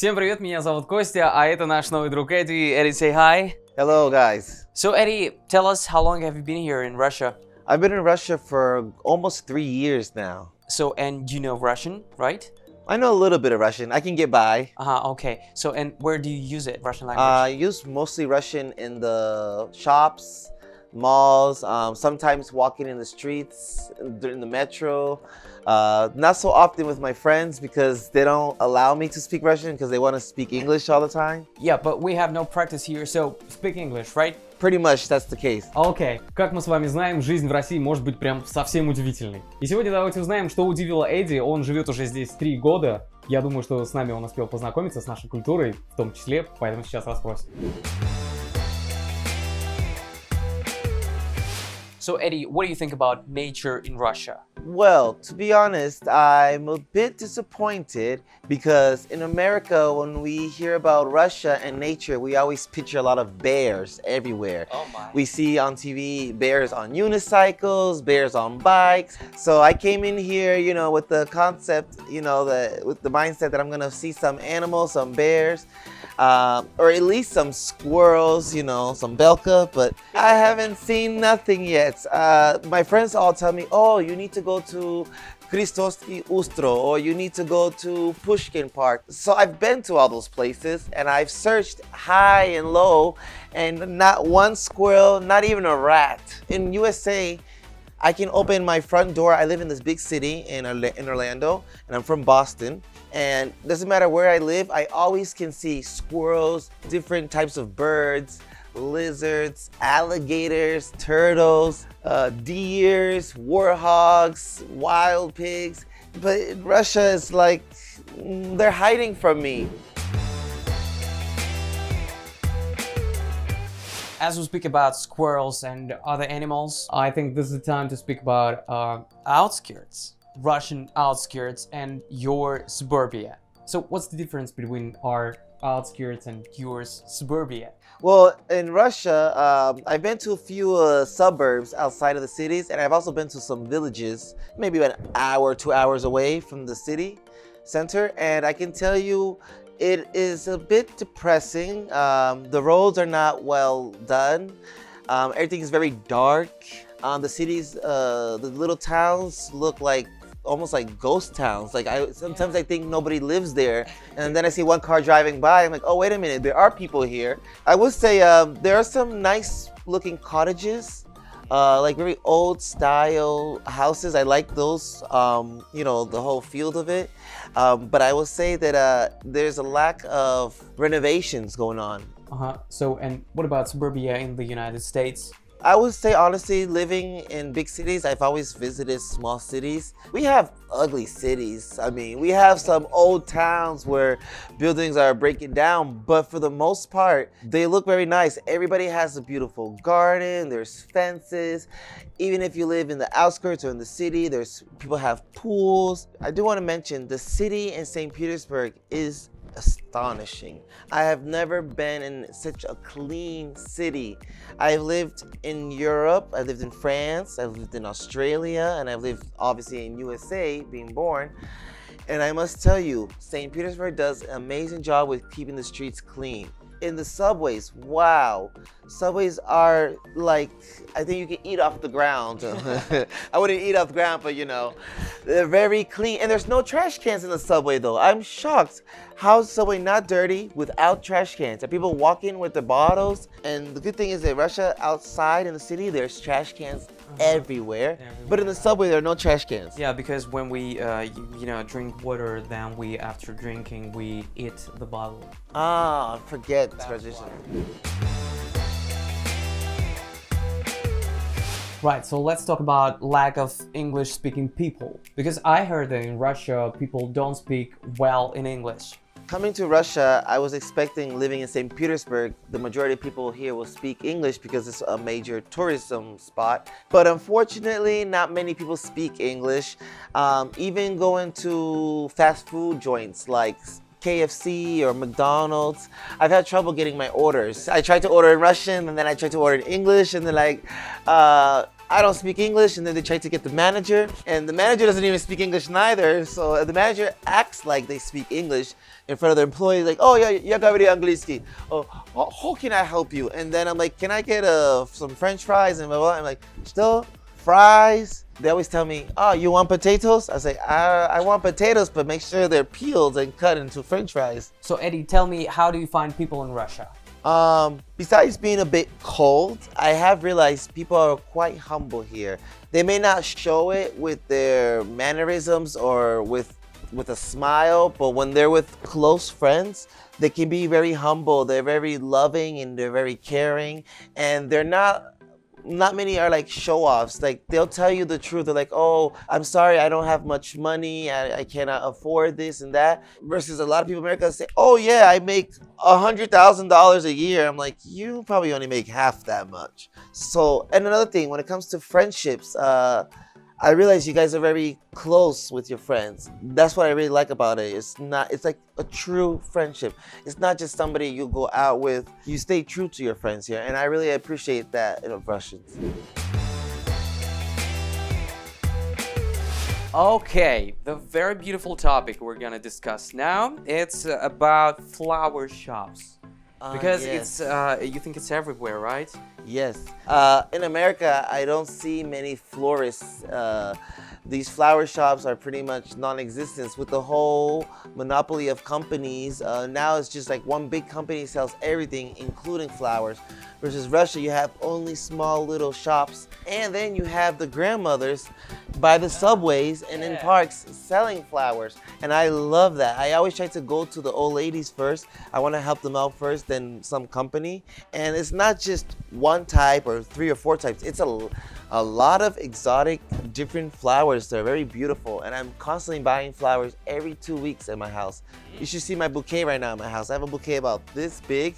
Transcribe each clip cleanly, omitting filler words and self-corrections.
Всем привет, меня зовут Костя, а это наш новый друг Эдди. Эдди, say hi. Hello, guys. So Eddie, tell us, how long have you been here in Russia? I've been in Russia for almost 3 years now. So, and you know Russian, right? I know a little bit of Russian. I can get by. Okay. So, and where do you use it, Russian language? I use mostly Russian in the shops, malls, sometimes walking in the streets, in the metro. Not so often with my friends because they don't allow me to speak Russian because they want to speak English all the time. Yeah, but we have no practice here, so speak English, right? Pretty much that's the case. Окей. Как мы с вами знаем, жизнь в России может быть прям совсем удивительной. И сегодня давайте узнаем, что удивило Эдди. Он живет уже здесь 3 года. Я думаю, что с нами он успел познакомиться, с нашей культурой в том числе, поэтому сейчас расспросим. So Eddie, what do you think about nature in Russia? Well, to be honest, I'm a bit disappointed because in America, when we hear about Russia and nature, we always picture a lot of bears everywhere. Oh my. We see on TV bears on unicycles, bears on bikes. So I came in here, you know, with the concept, you know, with the mindset that I'm gonna see some animals, some bears, or at least some squirrels, you know, some belka, but I haven't seen nothing yet. My friends all tell me, oh, you need to go to Kristosky Ustro, or you need to go to Pushkin Park. So I've been to all those places and I've searched high and low and not one squirrel, not even a rat. In USA, I can open my front door. I live in this big city in Orlando and I'm from Boston. And doesn't matter where I live, I always can see squirrels, different types of birds, lizards, alligators, turtles, deers, warthogs, wild pigs. But in Russia, it's like they're hiding from me. As we speak about squirrels and other animals, I think this is the time to speak about outskirts, Russian outskirts and your suburbia. So what's the difference between our outskirts and yours suburbia? Well, in Russia, I've been to a few suburbs outside of the cities, and I've also been to some villages, maybe about an hour, 2 hours away from the city center, and I can tell you it is a bit depressing. The roads are not well done. Everything is very dark. The cities, the little towns look like almost like ghost towns. Like sometimes I think nobody lives there, and then I see one car driving by. I'm like, oh, wait a minute, there are people here. I would say there are some nice looking cottages, like very old style houses. I like those, you know, the whole field of it. But I will say that there's a lack of renovations going on. So, and what about suburbia in the United States? I would say, honestly, living in big cities, I've always visited small cities. We have ugly cities. I mean, we have some old towns where buildings are breaking down, but for the most part, they look very nice. Everybody has a beautiful garden, there's fences. Even if you live in the outskirts or in the city, people have pools. I do want to mention the city in St. Petersburg is astonishing. I have never been in such a clean city. I've lived in Europe, I've lived in France, I've lived in Australia, and I've lived obviously in USA, being born. And I must tell you, St. Petersburg does an amazing job with keeping the streets clean. In the subways, wow. Subways are like, I think you can eat off the ground. I wouldn't eat off the ground, but you know, they're very clean. And there's no trash cans in the subway though. I'm shocked. How is the subway not dirty without trash cans? Are people walking with their bottles? And the good thing is that Russia, outside in the city, there's trash cans everywhere. But in the subway, there are no trash cans. Yeah, because when we, you know, drink water, then we, after drinking, we eat the bottle. Ah, forget the tradition. Right, so let's talk about lack of English-speaking people. Because I heard that in Russia, people don't speak well in English. Coming to Russia, I was expecting living in St. Petersburg, the majority of people here will speak English because it's a major tourism spot. But unfortunately, not many people speak English. Even going to fast food joints like KFC or McDonald's, I've had trouble getting my orders. I tried to order in Russian and then I tried to order in English and they're like, I don't speak English, and then they try to get the manager, and the manager doesn't even speak English neither. So the manager acts like they speak English in front of their employees, like, oh, yeah, я говорю английский. Oh, how can I help you? And then I'm like, can I get some French fries? And blah, blah. I'm like, still fries? They always tell me, oh, you want potatoes? I say, I want potatoes, but make sure they're peeled and cut into French fries. So Eddie, tell me, how do you find people in Russia? Besides being a bit cold, I have realized people are quite humble here. They may not show it with their mannerisms or with a smile, but when they're with close friends, they can be very humble. They're very loving and they're very caring, and they're not many are like show-offs. Like, they'll tell you the truth. They're like, oh, I'm sorry, I don't have much money. I cannot afford this and that. Versus a lot of people in America say, oh yeah, I make $100,000 a year. I'm like, you probably only make half that much. So, and another thing, when it comes to friendships, I realize you guys are very close with your friends. That's what I really like about it. It's like a true friendship. It's not just somebody you go out with. You stay true to your friends here, and I really appreciate that of Russians. Okay, the very beautiful topic we're gonna discuss now, it's about flower shops. Because yes. it's, you think it's everywhere, right? Yes. In America, I don't see many florists. These flower shops are pretty much non-existent. With the whole monopoly of companies, now it's just like one big company sells everything, including flowers. Versus Russia, you have only small little shops. And then you have the grandmothers by the subways and in parks selling flowers. And I love that. I always try to go to the old ladies first. I want to help them out first, then some company. And it's not just one type or 3 or 4 types. It's a lot of exotic, different flowers. They're very beautiful. And I'm constantly buying flowers every 2 weeks at my house. You should see my bouquet right now in my house. I have a bouquet about this big.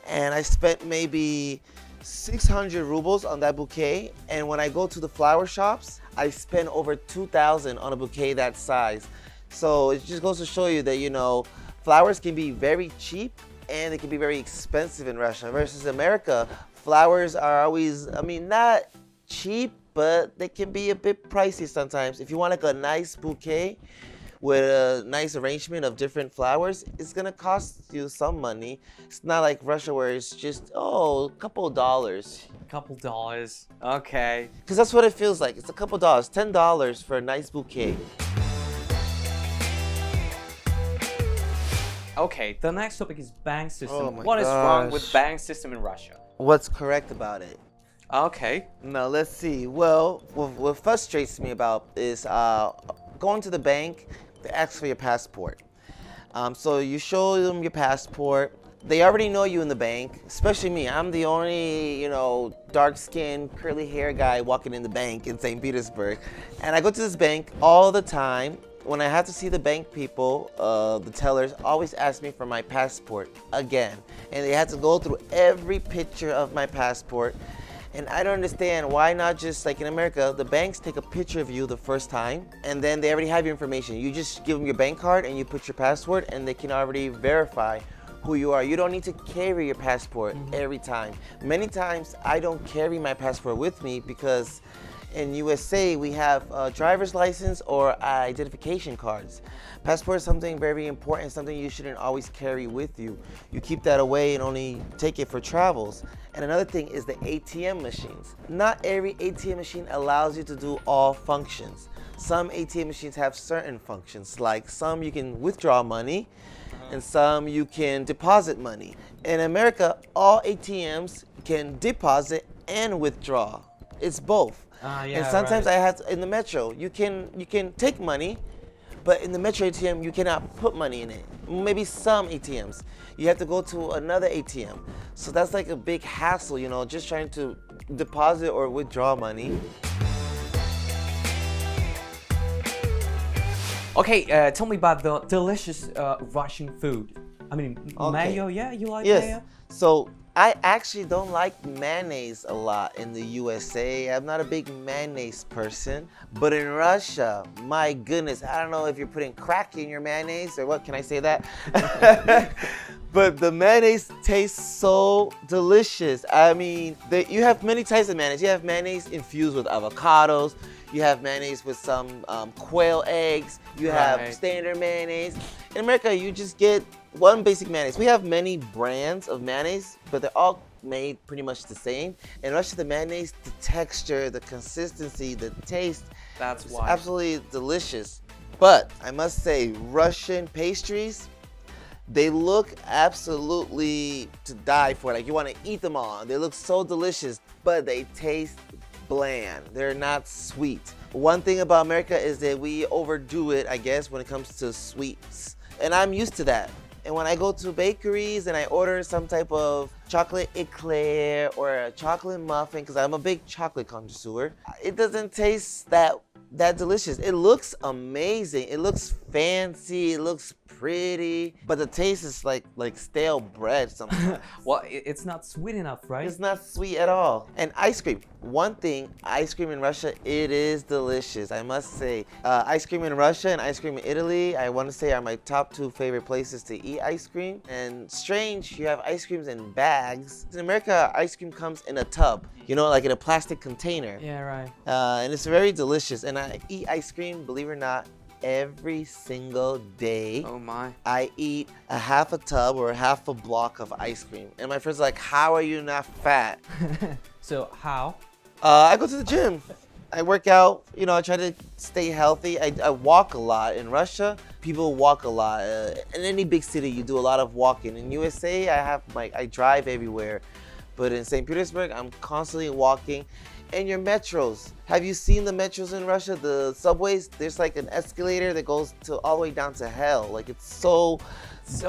And I spent maybe 600 rubles on that bouquet. And when I go to the flower shops, I spend over 2,000 on a bouquet that size. So it just goes to show you that, you know, flowers can be very cheap and they can be very expensive in Russia. Versus America, flowers are always, I mean, not cheap, but they can be a bit pricey sometimes. If you want like a nice bouquet with a nice arrangement of different flowers, it's gonna cost you some money. It's not like Russia where it's just, oh, a couple of dollars. Couple dollars, okay. Because that's what it feels like. It's a couple dollars, $10 for a nice bouquet. Okay, the next topic is bank system. Oh my What is wrong with gosh. bank system in Russia? What's correct about it? Okay. Now let's see. Well, what frustrates me about is going to the bank, they ask for your passport. So you show them your passport. They already know you in the bank, especially me. I'm the only, you know, dark-skinned, curly hair guy walking in the bank in St. Petersburg. And I go to this bank all the time. When I have to see the bank people, the tellers always ask me for my passport again. And they have to go through every picture of my passport. And I don't understand why not just like in America, the banks take a picture of you the first time and then they already have your information. You just give them your bank card and you put your password and they can already verify who you are. You don't need to carry your passport every time. Many times I don't carry my passport with me because in USA we have a driver's license or identification cards. Passport is something very important, something you shouldn't always carry with you. You keep that away and only take it for travels. And another thing is the ATM machines. Not every ATM machine allows you to do all functions. Some ATM machines have certain functions, like some you can withdraw money and some you can deposit money. In America, all ATMs can deposit and withdraw. It's both. And sometimes I have to, in the metro, you can take money, but in the metro ATM you cannot put money in it. Maybe some ATMs, you have to go to another ATM. So that's like a big hassle, you know, just trying to deposit or withdraw money. Okay, tell me about the delicious Russian food. I mean, mayo, yeah? You like mayo? So I actually don't like mayonnaise a lot in the USA. I'm not a big mayonnaise person. But in Russia, my goodness, I don't know if you're putting crack in your mayonnaise or what, can I say that? But the mayonnaise tastes so delicious. I mean, you have many types of mayonnaise. You have mayonnaise infused with avocados. You have mayonnaise with some quail eggs. You have standard mayonnaise. In America, you just get one basic mayonnaise. We have many brands of mayonnaise, but they're all made pretty much the same. In Russia, the mayonnaise, the texture, the consistency, the taste, That's it's why. absolutely delicious. But I must say, Russian pastries, they look absolutely to die for. Like you want to eat them all. They look so delicious, but they taste bland. They're not sweet. One thing about America is that we overdo it, I guess, when it comes to sweets. And I'm used to that. And when I go to bakeries and I order some type of chocolate eclair or a chocolate muffin, because I'm a big chocolate connoisseur, it doesn't taste that delicious. It looks amazing. It looks fancy. It looks pretty, but the taste is like stale bread sometimes. Well, it's not sweet enough, right? It's not sweet at all. And ice cream. One thing, ice cream in Russia, it is delicious, I must say. Ice cream in Russia and ice cream in Italy, I want to say are my top 2 favorite places to eat ice cream. And strange, you have ice creams in bags. In America, ice cream comes in a tub, you know, like in a plastic container. Yeah, right. And it's very delicious. And I eat ice cream, believe it or not, every single day. Oh my. I eat a half a tub or a half a block of ice cream. And my friends are like, how are you not fat? So how? I go to the gym. I work out, you know, I try to stay healthy. I walk a lot. In Russia, people walk a lot. In any big city, you do a lot of walking. In USA, I drive everywhere. But in St. Petersburg, I'm constantly walking. And your metros. Have you seen the metros in Russia? The subways, there's like an escalator that goes all the way down to hell. Like it's so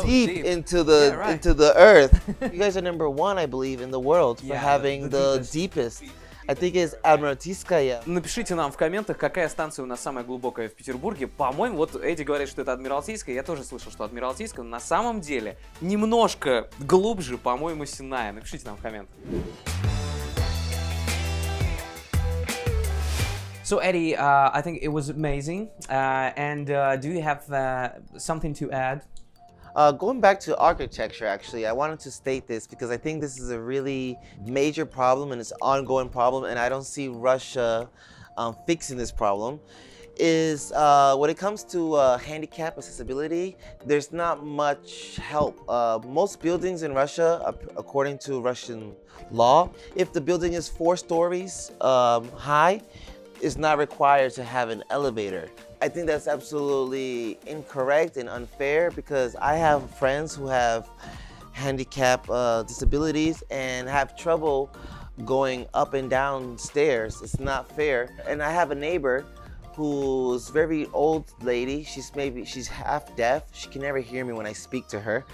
deep into the earth. You guys are #1, I believe, in the world for having the deepest. I think it's Admiraltskaya. Напишите нам в комментах, какая станция у нас самая глубокая в Петербурге. По-моему, вот Эдди говорит, что это Адмиралтейская. Я тоже слышал, что Адмиралтейская. Но на самом деле немножко глубже, по-моему, Синая. Напишите нам в комментах. So Eddie, I think it was amazing. And do you have something to add? Going back to architecture, actually, I wanted to state this because I think this is a really major problem and it's an ongoing problem, and I don't see Russia fixing this problem. Is when it comes to handicap accessibility, there's not much help. Most buildings in Russia, according to Russian law, if the building is 4 stories high, is not required to have an elevator. I think that's absolutely incorrect and unfair because I have friends who have handicap disabilities and have trouble going up and down stairs. It's not fair. And I have a neighbor who's a very old lady. She's half deaf. She can never hear me when I speak to her.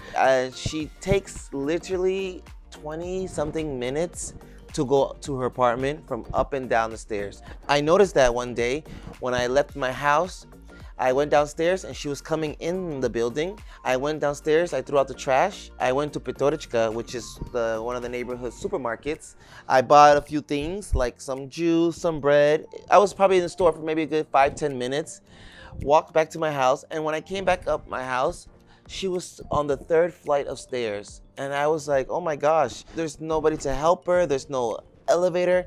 She takes literally 20-something minutes to go to her apartment from up and down the stairs. I noticed that one day when I left my house, I went downstairs and she was coming in the building. I went downstairs, I threw out the trash. I went to Petorichka, which is one of the neighborhood supermarkets. I bought a few things like some juice, some bread. I was probably in the store for maybe a good 5-10 minutes. Walked back to my house, and when I came back up my house, she was on the 3rd flight of stairs. And I was like, oh my gosh, there's nobody to help her. There's no elevator.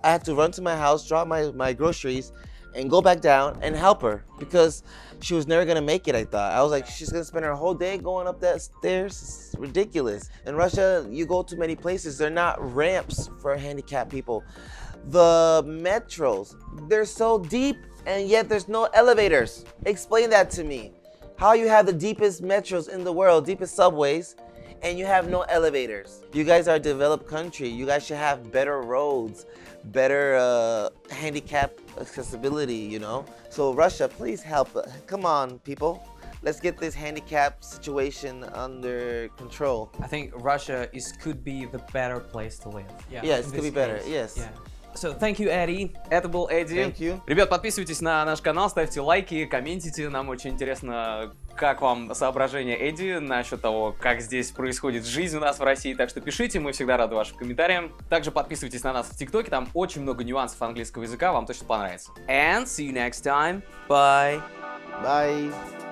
I had to run to my house, drop my groceries, and go back down and help her because she was never gonna make it, I thought. I was like, she's gonna spend her whole day going up that stairs. It's ridiculous. In Russia, you go to many places, they're not ramps for handicapped people. The metros, they're so deep and yet there's no elevators. Explain that to me. How you have the deepest metros in the world, deepest subways, and you have no elevators. You guys are a developed country. You guys should have better roads, better handicap accessibility, you know? So Russia, please help. Come on, people. Let's get this handicap situation under control. I think Russia could be the better place to live. Yes, it could be better, yes. Yeah. So, thank you, Eddie. Это был Эдди. Thank you. Ребят, подписывайтесь на наш канал, ставьте лайки, комментите. Нам очень интересно, как вам соображения Эдди насчет того, как здесь происходит жизнь у нас в России. Так что пишите, мы всегда рады вашим комментариям. Также подписывайтесь на нас в ТикТоке, там очень много нюансов английского языка, вам точно понравится. And see you next time. Bye. Bye.